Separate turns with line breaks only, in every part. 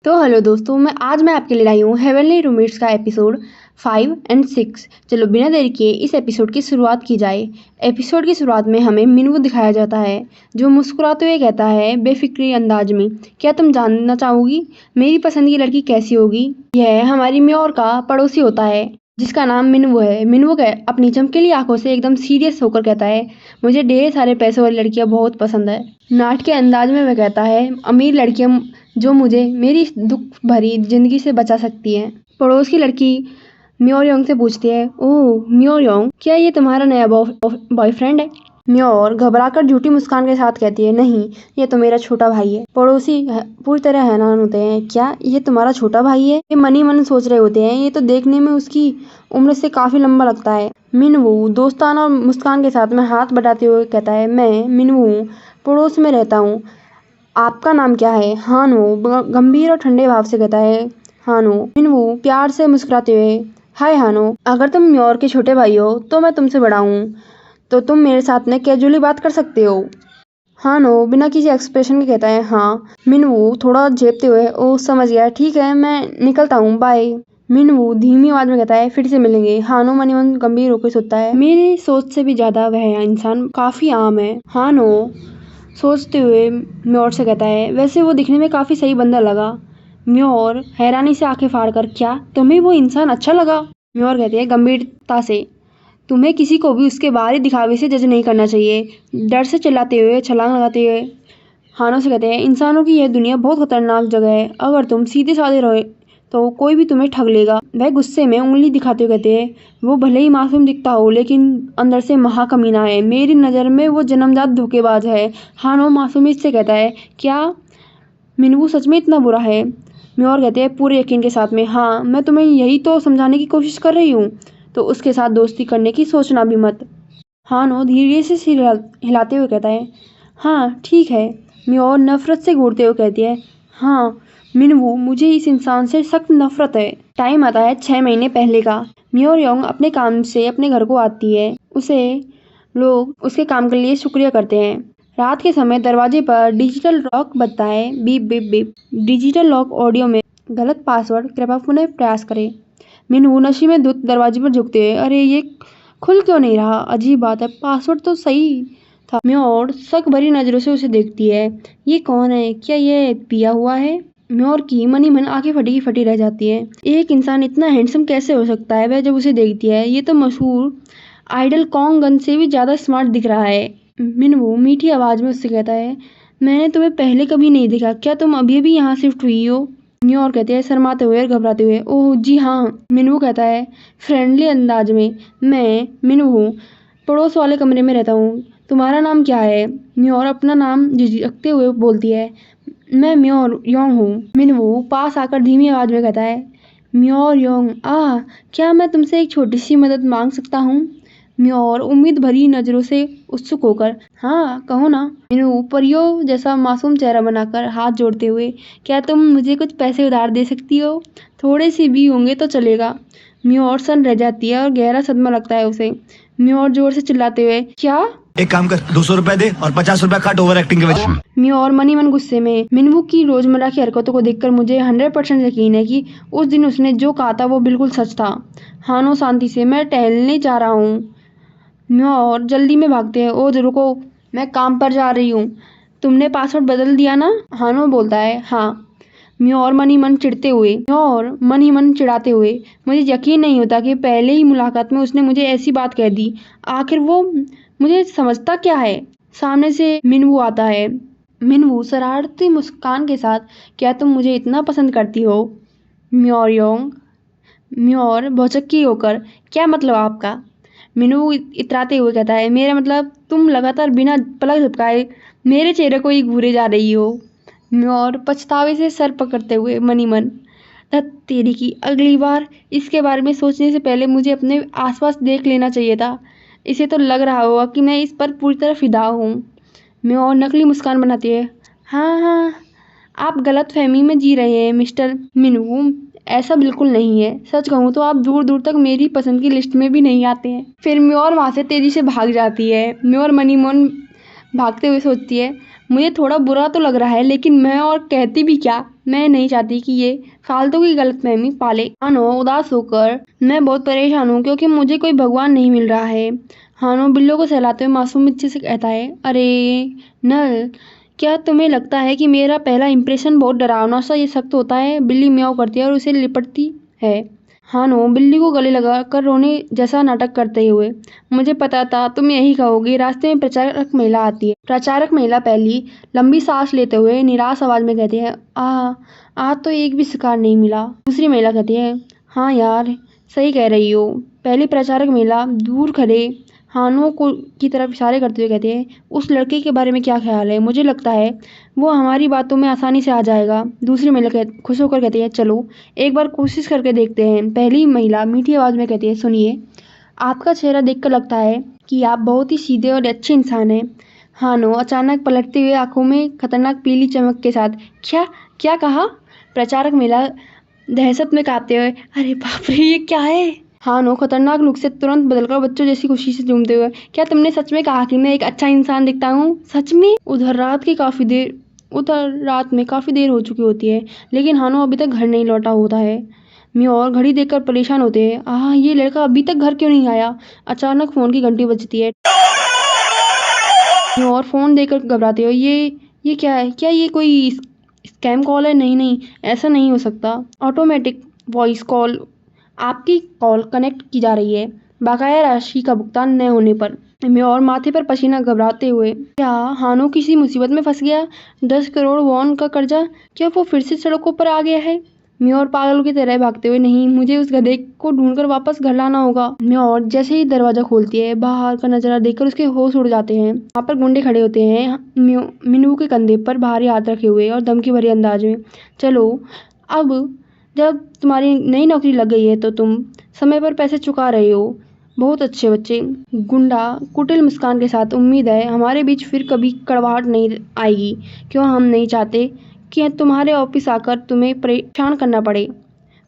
तो हेलो दोस्तों, मैं आपके लिए लाई हूँ हेवनली रूममेट्स का एपिसोड 5 और 6। चलो बिना देरी किए इस एपिसोड की शुरुआत की जाए। एपिसोड की शुरुआत में हमें मिनवू दिखाया जाता है जो मुस्कुराते हुए कहता है बेफिक्री अंदाज में, क्या तुम जानना चाहोगी मेरी पसंद की लड़की कैसी होगी। यह हमारी म्योर का पड़ोसी होता है जिसका नाम मिनवू है। मिनवू अपनी चमकीली आंखों से एकदम सीरियस होकर कहता है, मुझे ढेर सारे पैसों वाली लड़कियां बहुत पसंद है। नाट के अंदाज में वह कहता है, अमीर लड़कियां जो मुझे मेरी दुख भरी जिंदगी से बचा सकती है। पड़ोस की लड़की म्योर से पूछती है, ओह म्योर, क्या ये तुम्हारा नया बॉयफ्रेंड है। म्योर घबराकर झूठी मुस्कान के साथ कहती है, नहीं ये तो मेरा छोटा भाई है। पड़ोसी पूरी तरह हैरान होते हैं, क्या ये तुम्हारा छोटा भाई है। ये मन ही मन सोच रहे होते हैं, ये तो देखने में उसकी उम्र से काफी लंबा लगता है। मिनवू दोस्ताना मुस्कान के साथ में हाथ बढ़ाते हुए कहता है, मैं मिनवू पड़ोस में रहता हूँ, आपका नाम क्या है। हानो गंभीर और ठंडे भाव से कहता है, हानो। मिनवू प्यार से मुस्कुराते हुए, हाय हानो, अगर तुम म्योर के छोटे भाई हो तो मैं तुमसे बड़ा हूँ, तो तुम मेरे साथ में कैजुअली बात कर सकते हो। हानो बिना किसी एक्सप्रेशन के कहता है, हाँ। मिनवू थोड़ा झेपते हुए, ओह समझ गया, ठीक है मैं निकलता हूँ, बाय। मिनवू धीमी आवाज में कहता है, फिर से मिलेंगे। हानो मन ही मन गंभीर होकर सोचता है, मेरी सोच से भी ज्यादा वह इंसान काफी आम है। हानो सोचते हुए म्योर से कहता है, वैसे वो दिखने में काफी सही बंदा लगा। म्योर हैरानी से आंखें फाड़कर, क्या तुम्हें वो इंसान अच्छा लगा। म्योर कहती है गंभीरता से, तुम्हें किसी को भी उसके बाहरी दिखावे से जज नहीं करना चाहिए। डर से चिल्लाते हुए छलांग लगाते हुए हानो से कहते हैं, इंसानों की यह दुनिया बहुत खतरनाक जगह है, अगर तुम सीधे साधे रहे तो कोई भी तुम्हें ठग लेगा। वह गुस्से में उंगली दिखाते हुए कहते हैं, वो भले ही मासूम दिखता हो लेकिन अंदर से महाकमीना है, मेरी नज़र में वो जन्मजात धोखेबाज है। हानो मासूमियत से कहता है, क्या मिनवू सच में इतना बुरा है। म्योर कहते हैं पूरे यकीन के साथ में, हाँ मैं तुम्हें यही तो समझाने की कोशिश कर रही हूँ, तो उसके साथ दोस्ती करने की सोचना भी मत। हानो धीरे से सिर हिलाते हुए कहता है, हाँ ठीक है। म्योर नफरत से घूरते हुए कहती है, हाँ मिनवू, मुझे इस इंसान से सख्त नफरत है। टाइम आता है 6 महीने पहले का। म्योर अपने काम से अपने घर को आती है, उसे लोग उसके काम के लिए शुक्रिया करते हैं। रात के समय दरवाजे पर डिजिटल लॉक बजता है, beep beep beep. Digital lock audio में गलत पासवर्ड, कृपया पुनः प्रयास करें। मिनवू नशे में धुत दरवाजे पर झुकते हुए, अरे ये खुल क्यों नहीं रहा, अजीब बात है, पासवर्ड तो सही था। म्योर शक भरी नजरों से उसे देखती है, ये कौन है, क्या ये पिया हुआ है। म्योर की मनी मन आंखें फटी फटी रह जाती है, एक इंसान इतना हैंडसम कैसे हो सकता है। वह जब उसे देखती है, ये तो मशहूर आइडल कॉन्ग गन से भी ज्यादा स्मार्ट दिख रहा है। मिनवू मीठी आवाज में उससे कहता है, मैंने तुम्हें पहले कभी नहीं देखा, क्या तुम अभी भी यहाँ शिफ्ट हुई हो। म्योर कहते हैं शर्माते हुए और घबराते हुए, ओह जी हाँ। मिनवू कहता है फ्रेंडली अंदाज में, मैं मिनवू पड़ोस वाले कमरे में रहता हूँ, तुम्हारा नाम क्या है। म्योर अपना नाम झिझकते हुए बोलती है, मैं म्योर योंग हूँ। मिनवू पास आकर धीमी आवाज में कहता है, म्योर योंग, क्या मैं तुमसे एक छोटी सी मदद मांग सकता हूँ। म्योर उम्मीद भरी नजरों से उत्सुक होकर, हाँ कहो ना। मिनवू परियों जैसा मासूम चेहरा बनाकर हाथ जोड़ते हुए, क्या तुम मुझे कुछ पैसे उधार दे सकती हो, थोड़े से भी होंगे तो चलेगा। म्योर सन रह जाती है और गहरा सदमा लगता है उसे। म्योर जोर से चिल्लाते हुए, क्या।
एक काम कर, 200 रुपए दे और 50 रुपए काट ओवर एक्टिंग के वजह।
म्योर मनी मन गुस्से में, मिनवू की रोजमर्रा की हरकतों को देखकर मुझे 100% यकीन है कि उस दिन उसने जो कहा था वो बिल्कुल सच था। हानो शांति से, मैं टहलने जा रहा हूँ। म्योर जल्दी में भागते हैं, ओ रुको, मैं काम पर जा रही हूँ, तुमने पासवर्ड बदल दिया ना। हानो बोलता है, हाँ। म्योर मन ही मन चिढ़ाते हुए, मुझे यकीन नहीं होता कि पहले ही मुलाकात में उसने मुझे ऐसी बात कह दी, आखिर वो मुझे समझता क्या है। सामने से मिनवू आता है। मिनवू शरारती मुस्कान के साथ, क्या तुम मुझे इतना पसंद करती हो। म्योर भौचक्की होकर, क्या मतलब आपका। मिनवू इतराते हुए कहता है, मेरा मतलब तुम लगातार बिना पलक झपकाए मेरे चेहरे को ही घूरे जा रही हो। म्योर पछतावे से सर पकड़ते हुए मनी मन, धत तेरी की, अगली बार इसके बारे में सोचने से पहले मुझे अपने आसपास देख लेना चाहिए था, इसे तो लग रहा होगा कि मैं इस पर पूरी तरह फिदा हूँ। म्योर नकली मुस्कान बनाती है, हाँ हाँ, आप गलत फहमी में जी रहे हैं मिस्टर मिनवू, ऐसा बिल्कुल नहीं है, सच कहूँ तो आप दूर दूर तक मेरी पसंद की लिस्ट में भी नहीं आते हैं। फिर म्योर वहाँ से तेजी से भाग जाती है। म्योर मनी मन भागते हुए सोचती है, मुझे थोड़ा बुरा तो लग रहा है, लेकिन मैं और कहती भी क्या। मैं नहीं चाहती कि ये फालतू की गलतफहमी पाले। हानो उदास होकर, मैं बहुत परेशान हूँ क्योंकि मुझे कोई भगवान नहीं मिल रहा है। हानो बिल्लो को सहलाते हुए मासूमियत से कहता है, अरे नल, क्या तुम्हें लगता है कि मेरा पहला इंप्रेशन बहुत डरावना सा ये सख्त होता है? बिल्ली म्याऊं करती है और उसे लिपटती है। हानो बिल्ली को गले लगाकर रोने जैसा नाटक करते हुए, मुझे पता था तुम यही कहोगी। रास्ते में प्रचारक महिला आती है। प्रचारक महिला पहली लंबी सांस लेते हुए निराश आवाज में कहती है, आज तो एक भी शिकार नहीं मिला। दूसरी महिला कहती है, हाँ यार, सही कह रही हो। पहली प्रचारक महिला दूर खड़े हानो को की तरफ इशारे करते हुए कहती है, उस लड़के के बारे में क्या ख्याल है? मुझे लगता है वो हमारी बातों में आसानी से आ जाएगा। दूसरी महिला खुश होकर कहती है, चलो एक बार कोशिश करके देखते हैं। पहली महिला मीठी आवाज में कहती है, सुनिए, आपका चेहरा देखकर लगता है कि आप बहुत ही सीधे और अच्छे इंसान हैं। हानो अचानक पलटते हुए आंखों में खतरनाक पीली चमक के साथ, क्या क्या कहा? प्रचारक महिला दहशत में कांपते हुए, अरे बाप रे, ये क्या है? हानो खतरनाक लुक से तुरंत बदलकर बच्चों जैसी खुशी से झूमते हुए, क्या तुमने सच में कहा कि मैं एक अच्छा इंसान दिखता हूँ? सच में? उधर रात में काफी देर हो चुकी होती है, लेकिन हानो अभी तक घर नहीं लौटा होता है। म्योर घड़ी देखकर परेशान होते हैं, ये लड़का अभी तक घर क्यों नहीं आया? अचानक फोन की घंटी बजती है। म्योर फोन देखकर घबराते हो, ये क्या है? क्या ये कोई स्कैम कॉल है? नहीं नहीं, ऐसा नहीं हो सकता। ऑटोमेटिक वॉइस कॉल, आपकी कॉल कनेक्ट की जा रही है, बकाया राशि का भुगतान न होने पर। म्योर माथे पर पसीना घबराते हुए, क्या हानो किसी मुसीबत में फंस गया? 10 करोड़ वॉन का कर्जा, क्या वो फिर से सड़कों पर आ गया है? म्योर पागल की तरह भागते हुए, नहीं, मुझे उस गधे को ढूंढकर वापस घर लाना होगा। म्योर जैसे ही दरवाजा खोलती है, बाहर का नजारा देखकर उसके होश उड़ जाते हैं। वहाँ पर गुंडे खड़े होते हैं, मिनू के कंधे पर भारी हाथ रखे हुए और धमकी भरे अंदाज में, चलो अब जब तुम्हारी नई नौकरी लग गई है तो तुम समय पर पैसे चुका रहे हो। बहुत अच्छे बच्चे। गुंडा कुटिल मुस्कान के साथ, उम्मीद है हमारे बीच फिर कभी कड़वाहट नहीं आएगी। क्यों? हम नहीं चाहते कि तुम्हारे ऑफिस आकर तुम्हें परेशान करना पड़े।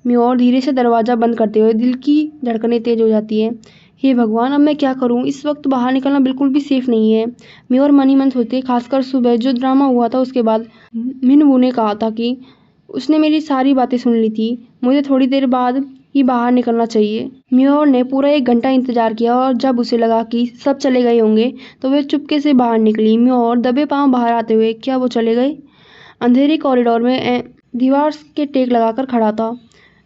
म्योर धीरे से दरवाजा बंद करते हुए, दिल की धड़कनें तेज हो जाती है। हे भगवान, अब मैं क्या करूं? इस वक्त बाहर निकलना बिल्कुल भी सेफ नहीं है। म्योर मन ही मन सोचते, खासकर सुबह जो ड्रामा हुआ था उसके बाद। मिनवू ने कहा था कि उसने मेरी सारी बातें सुन ली थी, मुझे थोड़ी देर बाद ही बाहर निकलना चाहिए। म्योर ने पूरा 1 घंटा इंतजार किया और जब उसे लगा कि सब चले गए होंगे तो वे चुपके से बाहर निकली। म्योर दबे पांव बाहर आते हुए, क्या वो चले गए? अंधेरे कॉरिडोर में दीवार के टेक लगाकर खड़ा था।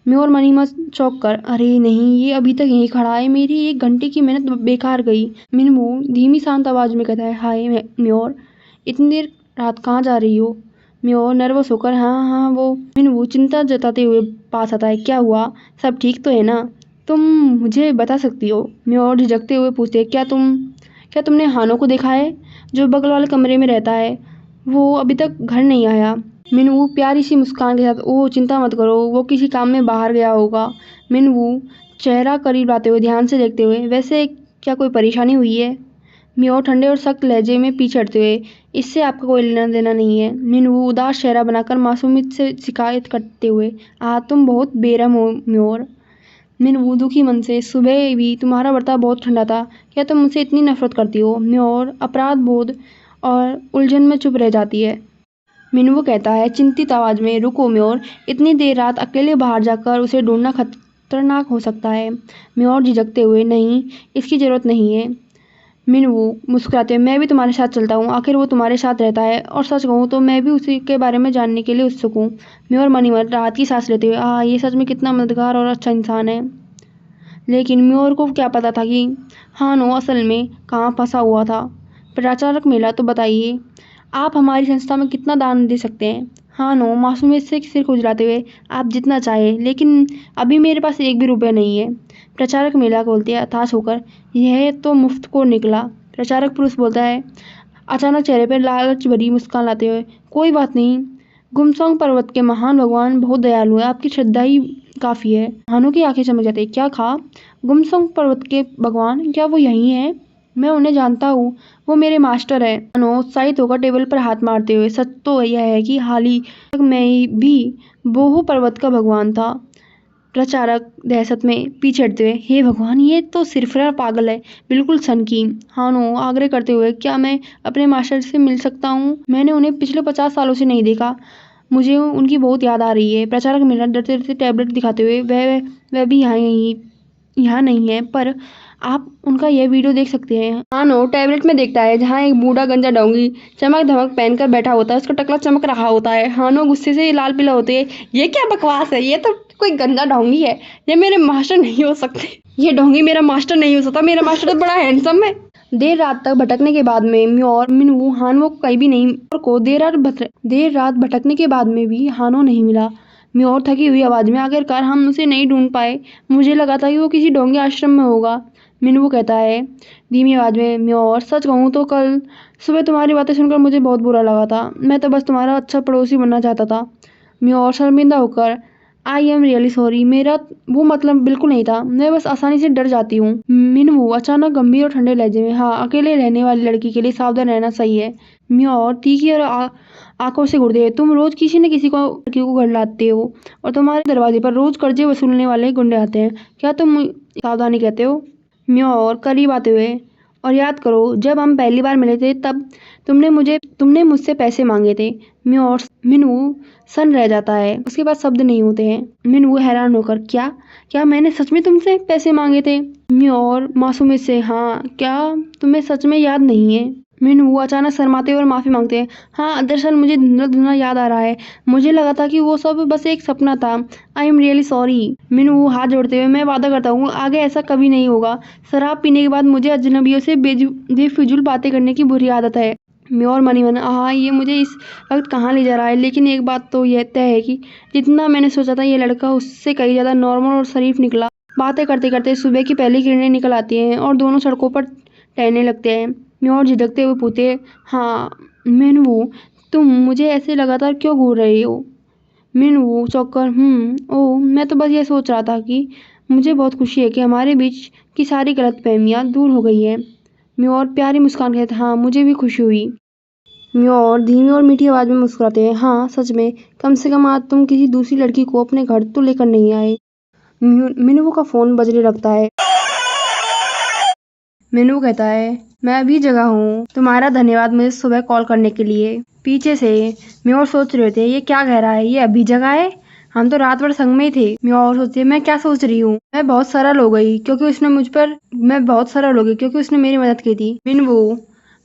म्योर मनी मन चौंक कर, अरे नहीं, ये अभी तक यहीं खड़ा है। मेरी 1 घंटे की मेहनत बेकार गई। मिनवू धीमी शांत आवाज में कहता है, हाय म्योर, इतनी देर रात कहाँ जा रही हो? म्योर नर्वस होकर, हाँ वो। मिनवू चिंता जताते हुए पास आता है, क्या हुआ? सब ठीक तो है ना? तुम मुझे बता सकती हो? म्योर झिझकते हुए पूछते, क्या तुमने हानो को देखा है, जो बगल वाले कमरे में रहता है? वो अभी तक घर नहीं आया। मिनवू प्यारी सी मुस्कान के साथ, ओह चिंता मत करो, वो किसी काम में बाहर गया होगा। मिनवू चेहरा करीब लाते हुए ध्यान से देखते हुए, वैसे क्या कोई परेशानी हुई है? म्योर ठंडे और सख्त लहजे में पीछे हटते हुए, इससे आपका कोई लेना देना नहीं है। मिनवू उदास चेहरा बनाकर मासूमियत से शिकायत करते हुए, तुम बहुत बेरहम हो म्योर। मिनवू दुखी मन से, सुबह भी तुम्हारा बर्ताव बहुत ठंडा था, क्या तुम मुझसे इतनी नफरत करती हो? म्योर अपराध बोध और उलझन में चुप रह जाती है। मिनवू कहता है चिंतित आवाज में, रुको म्योर, इतनी देर रात अकेले बाहर जाकर उसे ढूंढना खतरनाक हो सकता है। म्योर झिझकते हुए, नहीं, इसकी जरूरत नहीं है। मिनवू मुस्कुराते हुए, मैं भी तुम्हारे साथ चलता हूँ, आखिर वो तुम्हारे साथ रहता है, और सच कहूँ तो मैं भी उसी के बारे में जानने के लिए उत्सुक हूँ। म्योर मनी मन राहत की सांस लेते हुए, ये सच में कितना मददगार और अच्छा इंसान है। लेकिन म्योर को क्या पता था कि हानो असल में कहाँ फंसा हुआ था। प्रचारक मिला तो बताइए, आप हमारी संस्था में कितना दान दे सकते हैं? हानो मासूमियत से सिर खुजलाते हुए, आप जितना चाहे, लेकिन अभी मेरे पास 1 भी रुपया नहीं है। प्रचारक महिला बोलती है हताश होकर, यह तो मुफ्त को निकला। प्रचारक पुरुष बोलता है अचानक चेहरे पर लालच भरी मुस्कान लाते हुए, कोई बात नहीं, गुमसोंग पर्वत के महान भगवान बहुत दयालु है, आपकी श्रद्धा ही काफी है। हानो की आंखें चमक जाती है, क्या कहा? गुमसोंग पर्वत के भगवान, क्या वो यही है? मैं उन्हें जानता हूँ, वो मेरे मास्टर है। हानो उत्साहित होकर टेबल पर हाथ मारते हुए, सच तो यह है कि हाल ही तक मैं भी बोहो पर्वत का भगवान था। प्रचारक दहशत में पीछे हटते हुए, हे भगवान, ये तो सिरफिरा पागल है, बिल्कुल सनकी। हानो आग्रह करते हुए, क्या मैं अपने मास्टर से मिल सकता हूँ? मैंने उन्हें पिछले 50 सालों से नहीं देखा, मुझे उनकी बहुत याद आ रही है। प्रचारक मिला डरते डरते टैबलेट दिखाते हुए, वह भी यहाँ नहीं है, पर आप उनका यह वीडियो देख सकते हैं। हानो टैबलेट में देखता है जहाँ एक बूढ़ा गंजा डोंगी चमक धमक पहनकर बैठा होता है, उसका टकला चमक रहा होता है। हानो गुस्से से लाल पीला होते है, ये क्या बकवास है, ये तो कोई गंजा डोंगी है, ये मेरे मास्टर नहीं हो सकते, ये डोंगी मेरा मास्टर नहीं हो सकता, मेरा मास्टर तो बड़ा हैंडसम है। देर रात तक भटकने के बाद में म्योर मिनवू हानो को कहीं भी नहीं को देर रात भटकने के बाद में भी हानो नहीं मिला। म्योर थकी हुई आवाज में, आखिरकार हम उसे नहीं ढूंढ पाए, मुझे लगा था कि वो किसी डोंगी आश्रम में होगा। मिनवू कहता है धीमी आवाज में, म्योर सच कहूँ तो कल सुबह तुम्हारी बातें सुनकर मुझे बहुत बुरा लगा था, मैं तो बस तुम्हारा अच्छा पड़ोसी बनना चाहता था। म्योर शर्मिंदा होकर, आई एम रियली सॉरी, मेरा वो मतलब बिल्कुल नहीं था, मैं बस आसानी से डर जाती हूँ। मिनवू अचानक गंभीर और ठंडे लहजे में, हाँ, अकेले रहने वाली लड़की के लिए सावधान रहना सही है। म्योर तीखी और आंखों से घूरते, तुम रोज किसी न किसी को लड़की को घर लाते हो और तुम्हारे दरवाजे पर रोज कर्जे वसूलने वाले गुंडे आते हैं, क्या तुम सावधानी कहते हो? म्योर करीब आते हुए, और याद करो जब हम पहली बार मिले थे तब तुमने मुझसे पैसे मांगे थे। मिनवू सन रह जाता है, उसके पास शब्द नहीं होते हैं। मिनवू हैरान होकर, क्या मैंने सच में तुमसे पैसे मांगे थे? म्योर मासूमियत से, हाँ, क्या तुम्हें सच में याद नहीं है? मिनवू अचानक शर्माते और माफी मांगते हैं, हाँ, दरअसल मुझे धुंधला याद आ रहा है, मुझे लगा था कि वो सब बस एक सपना था, आई एम रियली सॉरी। मिनवू हाथ जोड़ते हुए, मैं वादा करता हूँ आगे ऐसा कभी नहीं होगा। शराब पीने के बाद मुझे अजनबियों से बेफिजूल बातें करने की बुरी आदत है। म्योर मनी मन, हाँ, ये मुझे इस वक्त कहाँ ले जा रहा है, लेकिन एक बात तो यह तय है कि जितना मैंने सोचा था ये लड़का उससे कहीं ज्यादा नॉर्मल और शरीफ निकला। बातें करते करते सुबह की पहली किरणें निकल आती हैं और दोनों सड़कों पर टहलने लगते हैं। म्योर झिझकते हुए पूछे, हाँ मिनवू, तुम मुझे ऐसे लगातार क्यों घूर रही हो? मिनवू चौंककर, ओह, मैं तो बस ये सोच रहा था कि मुझे बहुत खुशी है कि हमारे बीच की सारी गलतफहमियां दूर हो गई है। म्योर प्यारी मुस्कान के साथ, हाँ, मुझे भी खुशी हुई। म्योर धीमी और मीठी आवाज में मुस्कुराते हैं, हाँ, सच में, कम से कम आज तुम किसी दूसरी लड़की को अपने घर तो लेकर नहीं आए। मिनवू का फोन बजने लगता है। मिनवू कहता है, मैं अभी जगा हूँ, तुम्हारा धन्यवाद मुझे सुबह कॉल करने के लिए। पीछे से म्योर सोच रहे थे, ये क्या कह रहा है, ये अभी जगा है, हम तो रात भर संग में ही थे। म्योर सोचती है, मैं क्या सोच रही हूँ, मैं बहुत सरल हो गई क्योंकि उसने मेरी मदद की थी। मिनवू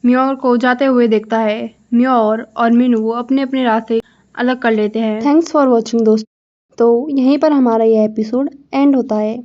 म्योर को जाते हुए देखता है। म्योर और मिनवू अपने अपने रास्ते अलग कर लेते हैं। थैंक्स फॉर वॉचिंग दोस्तों। तो यहीं पर हमारा यह एपिसोड एंड होता है।